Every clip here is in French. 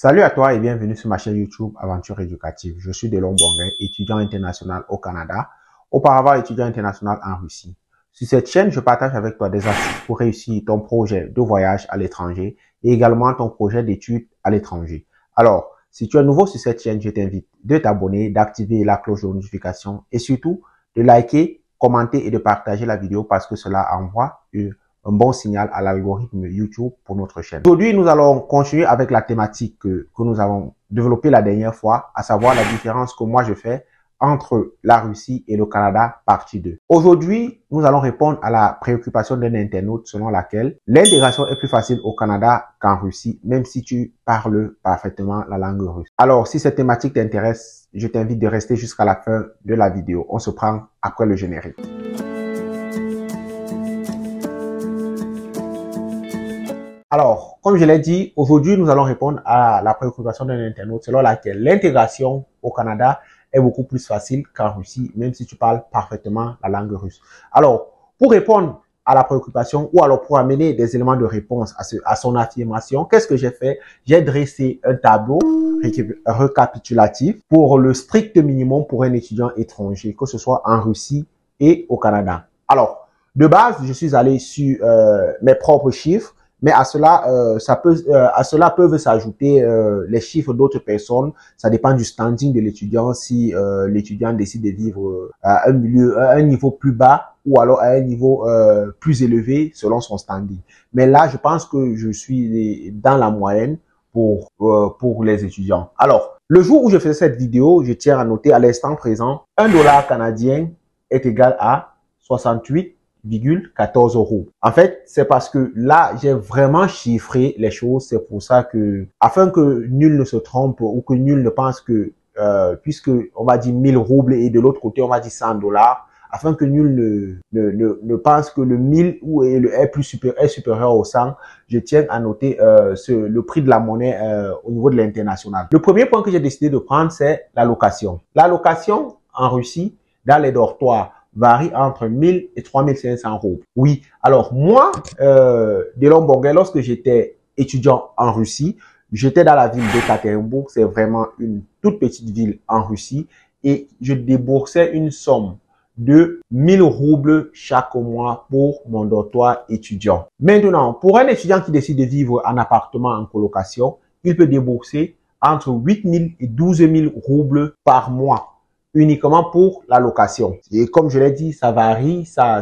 Salut à toi et bienvenue sur ma chaîne YouTube Aventure Éducative. Je suis Delon Bonguin, étudiant international au Canada, auparavant étudiant international en Russie. Sur cette chaîne, je partage avec toi des astuces pour réussir ton projet de voyage à l'étranger et également ton projet d'études à l'étranger. Alors, si tu es nouveau sur cette chaîne, je t'invite de t'abonner, d'activer la cloche de notification et surtout de liker, commenter et de partager la vidéo parce que cela envoie un bon signal à l'algorithme YouTube pour notre chaîne. Aujourd'hui, nous allons continuer avec la thématique que nous avons développée la dernière fois, à savoir la différence que moi je fais entre la Russie et le Canada, partie 2. Aujourd'hui, nous allons répondre à la préoccupation d'un internaute selon laquelle l'intégration est plus facile au Canada qu'en Russie, même si tu parles parfaitement la langue russe. Alors, si cette thématique t'intéresse, je t'invite de rester jusqu'à la fin de la vidéo. On se prend après le générique. Alors, comme je l'ai dit, aujourd'hui, nous allons répondre à la préoccupation d'un internaute selon laquelle l'intégration au Canada est beaucoup plus facile qu'en Russie, même si tu parles parfaitement la langue russe. Alors, pour répondre à la préoccupation ou alors pour amener des éléments de réponse à son affirmation, qu'est-ce que j'ai fait? J'ai dressé un tableau récapitulatif pour le strict minimum pour un étudiant étranger, que ce soit en Russie et au Canada. Alors, de base, je suis allé sur mes propres chiffres. Mais à cela, à cela peuvent s'ajouter les chiffres d'autres personnes. Ça dépend du standing de l'étudiant. Si l'étudiant décide de vivre à un niveau plus bas ou alors à un niveau plus élevé selon son standing. Mais là, je pense que je suis dans la moyenne pour les étudiants. Alors, le jour où je fais cette vidéo, je tiens à noter à l'instant présent, $1 canadien est égal à 68,14 €. En fait, c'est parce que là, j'ai vraiment chiffré les choses. C'est pour ça que, afin que nul ne se trompe ou que nul ne pense que, puisque on va dire 1000 roubles et de l'autre côté, on va dire $100, afin que nul ne pense que le 1000 ou est supérieur au 100, je tiens à noter le prix de la monnaie au niveau de l'international. Le premier point que j'ai décidé de prendre, c'est la location. La location en Russie, dans les dortoirs, varie entre 1000 et 3500 roubles. Oui, alors moi, Delon Bonguin, lorsque j'étais étudiant en Russie, j'étais dans la ville d'Ekaterinbourg, c'est vraiment une toute petite ville en Russie, et je déboursais une somme de 1000 roubles chaque mois pour mon dortoir étudiant. Maintenant, pour un étudiant qui décide de vivre en appartement en colocation, il peut débourser entre 8000 et 12000 roubles par mois, uniquement pour la location. Et comme je l'ai dit, ça varie, ça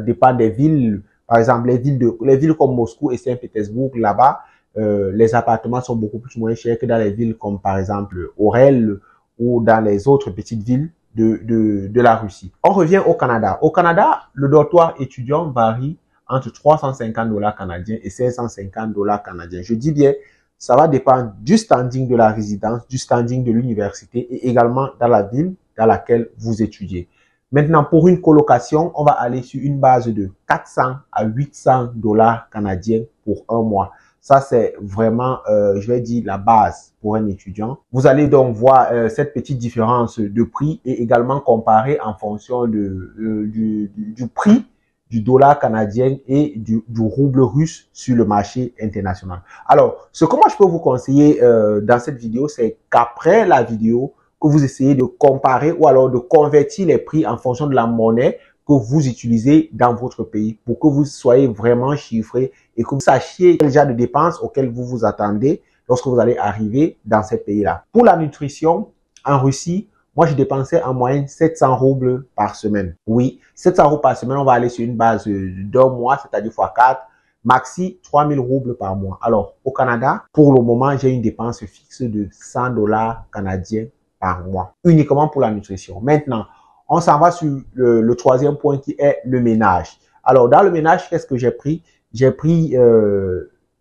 dépend des villes. Par exemple, les villes comme Moscou et Saint-Pétersbourg, là-bas, les appartements sont beaucoup plus moins chers que dans les villes comme par exemple Orel ou dans les autres petites villes de la Russie. On revient au Canada. Au Canada, le dortoir étudiant varie entre $350 canadiens et $550 canadiens. Je dis bien, ça va dépendre du standing de la résidence, du standing de l'université et également dans la ville dans laquelle vous étudiez. Maintenant, pour une colocation, on va aller sur une base de 400 à $800 canadiens pour un mois. Ça, c'est vraiment, je vais dire, la base pour un étudiant. Vous allez donc voir cette petite différence de prix et également comparer en fonction du prix du dollar canadien et du rouble russe sur le marché international. Alors, ce que moi je peux vous conseiller dans cette vidéo, c'est qu'après la vidéo, que vous essayez de comparer ou alors de convertir les prix en fonction de la monnaie que vous utilisez dans votre pays pour que vous soyez vraiment chiffré et que vous sachiez quel genre de dépenses auxquelles vous vous attendez lorsque vous allez arriver dans ces pays-là. Pour la nutrition, en Russie, moi, je dépensais en moyenne 700 roubles par semaine. Oui, 700 roubles par semaine, on va aller sur une base d'un mois, c'est-à-dire x4, maxi 3000 roubles par mois. Alors, au Canada, pour le moment, j'ai une dépense fixe de $100 canadiens par mois, uniquement pour la nutrition. Maintenant, on s'en va sur le troisième point qui est le ménage. Alors, dans le ménage, qu'est-ce que j'ai pris? J'ai pris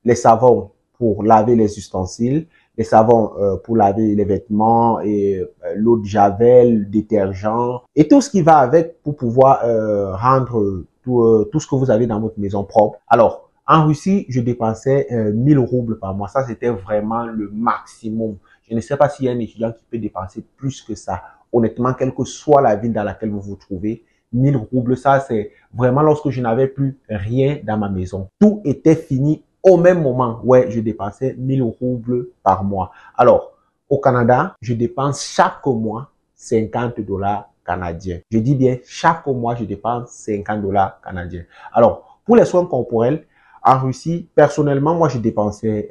les savons pour laver les ustensiles, les savons pour laver les vêtements et l'eau de javel, détergent et tout ce qui va avec pour pouvoir rendre tout ce que vous avez dans votre maison propre. Alors, en Russie, je dépensais 1000 roubles par mois. Ça, c'était vraiment le maximum. Je ne sais pas s'il y a un étudiant qui peut dépenser plus que ça. Honnêtement, quelle que soit la ville dans laquelle vous vous trouvez, 1000 roubles, ça, c'est vraiment lorsque je n'avais plus rien dans ma maison. Tout était fini Au même moment, ouais, je dépensais 1000 roubles par mois. Alors, au Canada, je dépense chaque mois 50 dollars canadiens. Je dis bien, chaque mois, je dépense 50 dollars canadiens. Alors, pour les soins corporels, en Russie, personnellement, moi, je dépensais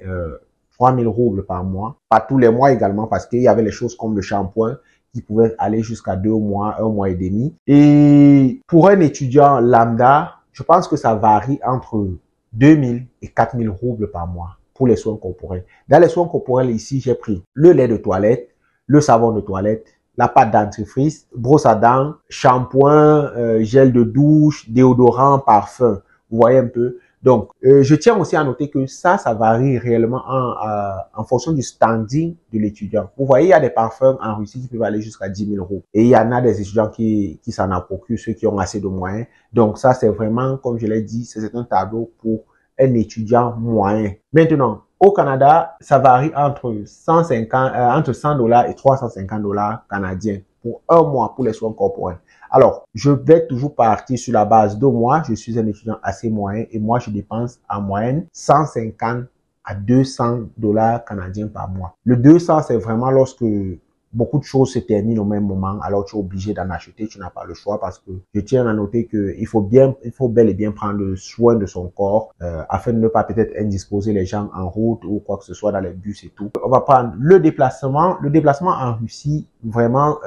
3000 roubles par mois. Pas tous les mois également, parce qu'il y avait les choses comme le shampoing qui pouvaient aller jusqu'à 2 mois, 1 mois et demi. Et pour un étudiant lambda, je pense que ça varie entre 2000 et 4000 roubles par mois pour les soins corporels. Dans les soins corporels, ici, j'ai pris le lait de toilette, le savon de toilette, la pâte dentifrice, brosse à dents, shampoing, gel de douche, déodorant, parfum. Vous voyez un peu. Donc, je tiens aussi à noter que ça varie réellement en fonction du standing de l'étudiant. Vous voyez, il y a des parfums en Russie qui peuvent aller jusqu'à 10 000 euros. Et il y en a des étudiants qui s'en en procurent, ceux qui ont assez de moyens. Donc, ça, c'est vraiment, comme je l'ai dit, c'est un tableau pour un étudiant moyen. Maintenant, au Canada, ça varie entre 100 dollars et 350 dollars canadiens pour un mois pour les soins corporels. Alors, je vais toujours partir sur la base de moi. Je suis un étudiant assez moyen et moi, je dépense en moyenne 150 à 200 dollars canadiens par mois. Le 200, c'est vraiment lorsque beaucoup de choses se terminent au même moment, alors tu es obligé d'en acheter, tu n'as pas le choix parce que je tiens à noter que il faut bel et bien prendre soin de son corps afin de ne pas peut-être indisposer les gens en route ou quoi que ce soit dans les bus et tout. On va prendre le déplacement. Le déplacement en Russie, vraiment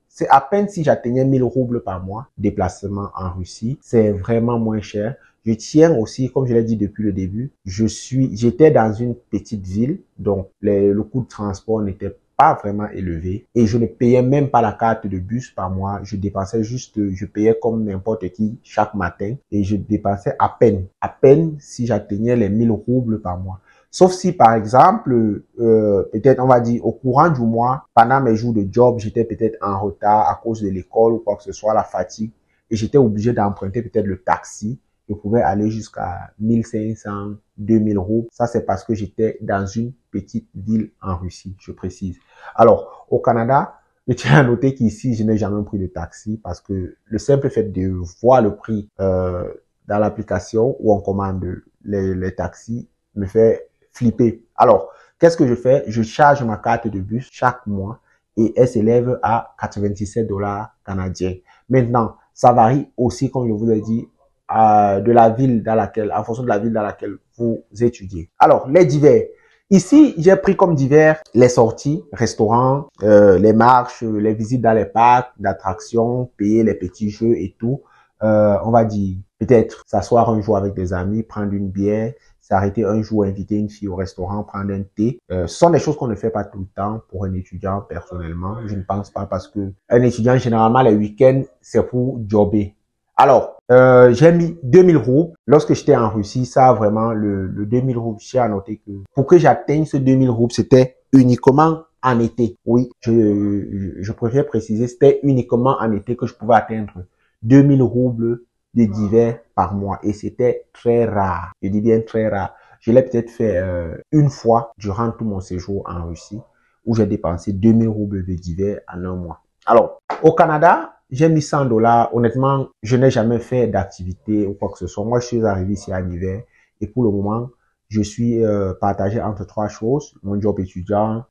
c'est à peine si j'atteignais 1000 roubles par mois, déplacement en Russie. C'est vraiment moins cher. Je tiens aussi, comme je l'ai dit depuis le début, j'étais dans une petite ville, donc le coût de transport n'était pas vraiment élevé et je ne payais même pas la carte de bus par mois. Je dépensais juste, je payais comme n'importe qui chaque matin et je dépensais à peine si j'atteignais les 1000 roubles par mois. Sauf si, par exemple, peut-être, on va dire, au courant du mois, pendant mes jours de job, j'étais peut-être en retard à cause de l'école ou quoi que ce soit, la fatigue, et j'étais obligé d'emprunter peut-être le taxi. Je pouvais aller jusqu'à 1500, 2000 roubles. Ça, c'est parce que j'étais dans une petite ville en Russie, je précise. Alors, au Canada, je tiens à noter qu'ici, je n'ai jamais pris de taxi parce que le simple fait de voir le prix dans l'application où on commande les taxis me fait flipper. Alors, qu'est-ce que je fais? Je charge ma carte de bus chaque mois et elle s'élève à 97 dollars canadiens. Maintenant, ça varie aussi, comme je vous l'ai dit, de la ville dans laquelle, en fonction de la ville dans laquelle vous étudiez. Alors, les divers. Ici, j'ai pris comme divers les sorties, restaurants, les marches, les visites dans les parcs d'attractions, payer les petits jeux et tout. On va dire, peut-être s'asseoir un jour avec des amis, prendre une bière, s'arrêter un jour, inviter une fille au restaurant, prendre un thé. Ce sont des choses qu'on ne fait pas tout le temps pour un étudiant personnellement. Je ne pense pas parce que un étudiant, généralement, les week-ends, c'est pour jobber. Alors, j'ai mis 2000 roubles. Lorsque j'étais en Russie, ça vraiment, le 2000 roubles, j'ai à noter que pour que j'atteigne ce 2000 roubles, c'était uniquement en été. Oui, je préfère préciser, c'était uniquement en été que je pouvais atteindre 2000 roubles de divers par mois. Et c'était très rare. Je dis bien très rare. Je l'ai peut-être fait une fois durant tout mon séjour en Russie, où j'ai dépensé 2000 roubles de divers en un mois. Alors, au Canada, j'ai mis 100 dollars. Honnêtement, je n'ai jamais fait d'activité ou quoi que ce soit. Moi, je suis arrivé ici en hiver et pour le moment, je suis partagé entre trois choses. Mon job étudiant,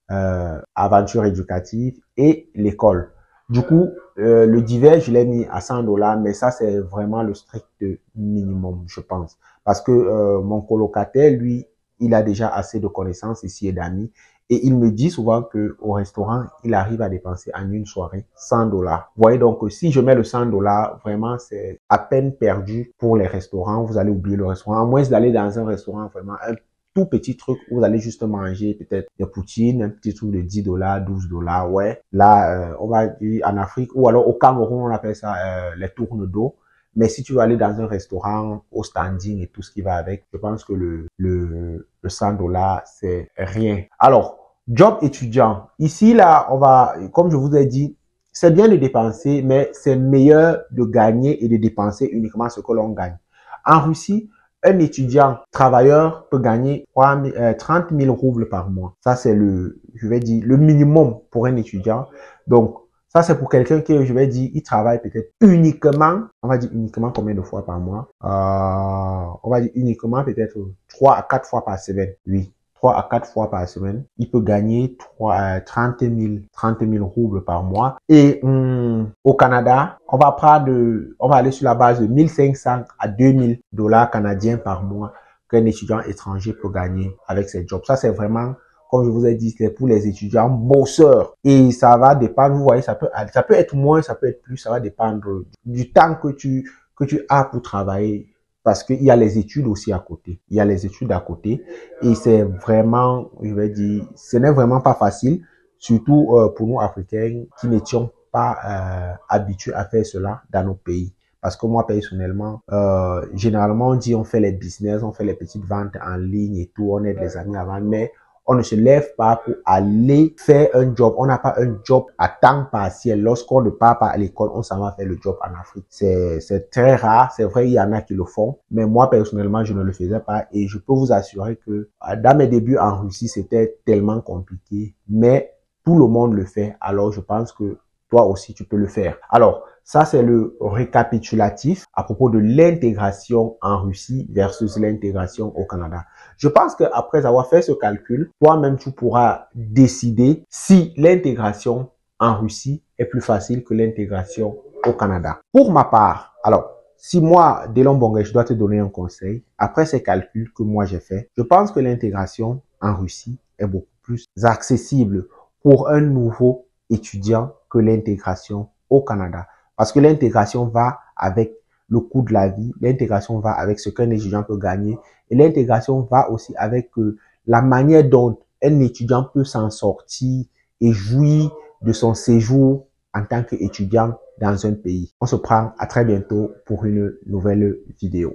aventure éducative et l'école. Du coup, le divers, je l'ai mis à 100 dollars, mais ça, c'est vraiment le strict minimum, je pense. Parce que mon colocataire, lui, il a déjà assez de connaissances ici et d'amis. Et il me dit souvent que au restaurant, il arrive à dépenser en une soirée 100 dollars. Vous voyez donc, si je mets le 100 dollars, vraiment, c'est à peine perdu pour les restaurants. Vous allez oublier le restaurant. À moins d'aller dans un restaurant, vraiment, un tout petit truc où vous allez juste manger peut-être des poutines, un petit truc de 10 dollars, 12 dollars. Ouais. Là, on va dire en Afrique ou alors au Cameroun, on appelle ça les tournes d'eau. Mais si tu veux aller dans un restaurant au standing et tout ce qui va avec, je pense que le 100 dollars, c'est rien. Alors, job étudiant. Ici, là, on va, comme je vous ai dit, c'est bien de dépenser, mais c'est meilleur de gagner et de dépenser uniquement ce que l'on gagne. En Russie, un étudiant travailleur peut gagner 30 000 roubles par mois. Ça, c'est je vais dire, le minimum pour un étudiant. Donc, ça, c'est pour quelqu'un qui, je vais dire, il travaille peut-être uniquement, on va dire uniquement combien de fois par mois? On va dire uniquement peut-être 3 à 4 fois par semaine. Oui, 3 à 4 fois par semaine. Il peut gagner 30 000 roubles par mois. Et au Canada, on va aller sur la base de 1500 à 2000 dollars canadiens par mois qu'un étudiant étranger peut gagner avec ses jobs. Ça, c'est vraiment, comme je vous ai dit, c'est pour les étudiants bosseurs. Et ça va dépendre, vous voyez, ça peut être moins, ça peut être plus, ça va dépendre du temps que tu as pour travailler. Parce qu'il y a les études aussi à côté. Il y a les études à côté. Et c'est vraiment, je vais dire, ce n'est vraiment pas facile. Surtout pour nous Africains qui n'étions pas habitués à faire cela dans nos pays. Parce que moi, personnellement, généralement, on dit on fait les business, on fait les petites ventes en ligne et tout, on aide les amis avant, mais on ne se lève pas pour aller faire un job. On n'a pas un job à temps partiel. Lorsqu'on ne part pas à l'école, on s'en va faire le job en Afrique. C'est très rare. C'est vrai, il y en a qui le font. Mais moi, personnellement, je ne le faisais pas. Et je peux vous assurer que dans mes débuts en Russie, c'était tellement compliqué. Mais tout le monde le fait. Alors, je pense que toi aussi, tu peux le faire. Alors, ça, c'est le récapitulatif à propos de l'intégration en Russie versus l'intégration au Canada. Je pense qu'après avoir fait ce calcul, toi-même, tu pourras décider si l'intégration en Russie est plus facile que l'intégration au Canada. Pour ma part, alors, si moi, Delon Bongé, je dois te donner un conseil, après ces calculs que moi j'ai fait, je pense que l'intégration en Russie est beaucoup plus accessible pour un nouveau étudiant que l'intégration au Canada. Parce que l'intégration va avec le coût de la vie, l'intégration va avec ce qu'un étudiant peut gagner et l'intégration va aussi avec la manière dont un étudiant peut s'en sortir et jouir de son séjour en tant qu'étudiant dans un pays. On se prend à très bientôt pour une nouvelle vidéo.